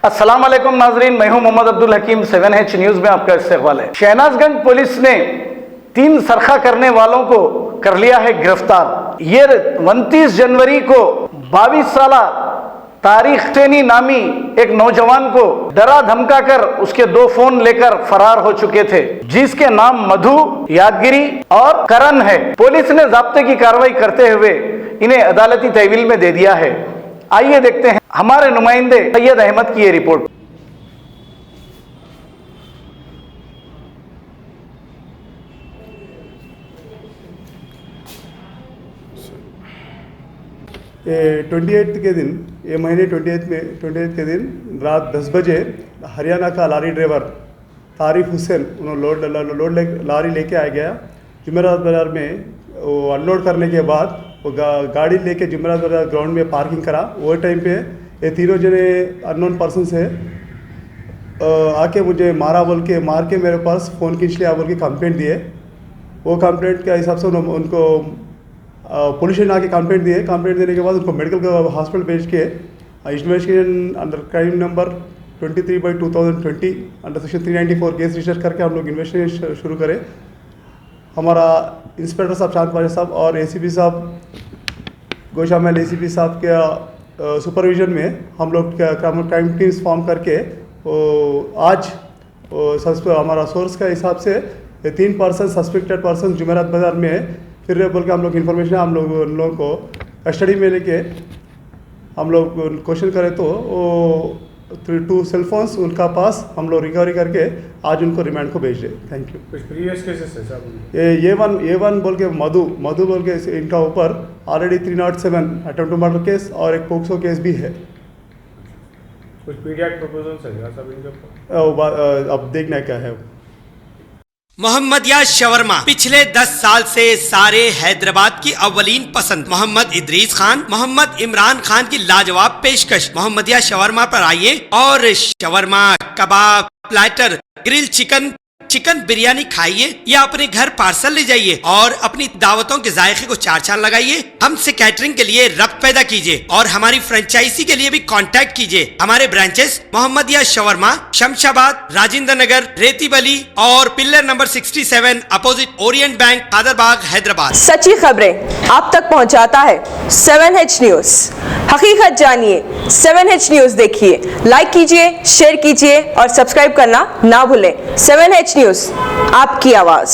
अस्सलाम वालेकुम नाजरीन, मैं हूं मोहम्मद अब्दुल हकीम। 7H न्यूज में आपका इस्तकबाल है। शहनाजगंज पुलिस ने 3 सरखा करने वालों को कर लिया है गिरफ्तार। ये 29 जनवरी को 22 साला तारिक हुसैनी नामी एक नौजवान को डरा धमका कर उसके 2 फोन लेकर फरार हो चुके थे, जिसके नाम मधु, यादगिरी और करण है। पुलिस ने ज़ाब्ते की कार्रवाई करते हुए इन्हें अदालती तहवील में दे दिया है। आइए देखते हैं हमारे नुमाइंदे सैयद अहमद की ये रिपोर्ट। ये 28 के दिन, ये महीने 28 के दिन रात 10 बजे हरियाणा का लारी ड्राइवर तारिक हुसैन उन्होंने लारी लेके आ गया। जुमेरात बाज़ार में वो अनलोड करने के बाद वो गाड़ी लेके जुमेरात बाज़ार ग्राउंड में पार्किंग करा। वो टाइम पे ये तीनों जने अननोन पर्सन से आके मुझे मार के मेरे पास फ़ोन खींच लिया बोल के कंप्लेंट दिए। वो कंप्लेंट के हिसाब से उनको पुलिस ने आके कंप्लेंट दिए। कंप्लेंट देने के बाद उनको मेडिकल हॉस्पिटल भेज के investigation under crime number 23/2020 under section 394 case register करके हम लोग इन्वेस्टिगेशन शुरू करें। हमारा इंस्पेक्टर साहब चांद पाजा साहब और ACP साहब गोशामहल ACP साहब के सुपरविजन में हम लोग क्राइम टीम्स फॉर्म करके आज हमारा सोर्स का हिसाब से 3 पर्सन सस्पेक्टेड पर्सन जुमेरात बाज़ार में फिर रहे बोल के हम लोग इन्फॉर्मेशन हम लोग उन लोगों को कस्टडी में लेके हम लोग क्वेश्चन करें तो वो 2 सेलफोन्स उनका पास हम लोग रिकवरी करके आज उनको रिमांड को भेज रहे। Thank you. कुछ प्रीवियस केसेस है साहब? ये वन बोल के मधु बोल के इनका ऊपर already 307 attempt to murder case और एक पोक्सो केस भी है। कुछ पीडियाट्रिक प्रपोजल्स है सब इनके ऊपर? अब देखना क्या है। मोहम्मदिया शवरमा पिछले 10 साल से सारे हैदराबाद की अव्वलीन पसंद मोहम्मद इदरीस खान, मोहम्मद इमरान खान की लाजवाब पेशकश। मोहम्मदिया शवरमा पर आइए और शवरमा, कबाब, प्लेटर, ग्रिल चिकन बिरयानी खाइए या अपने घर पार्सल ले जाइए और अपनी दावतों के जायके को 4 चांद लगाइए। हमसे कैटरिंग के लिए रब्त पैदा कीजिए और हमारी फ्रेंचाइजी के लिए भी कांटेक्ट कीजिए। हमारे ब्रांचेस मोहम्मदिया शवरमा, शमशाबाद, राजेंद्र नगर, रेती बली और pillar number 67 opposite Orient bank, Kadarbagh, Hyderabad. सच्ची खबरें आप तक पहुंचाता है 7H न्यूज। हकीकत जानिए, 7H न्यूज देखिए, लाइक कीजिए, शेयर कीजिए और सब्सक्राइब करना ना भूलें। 7H न्यूज, आपकी आवाज।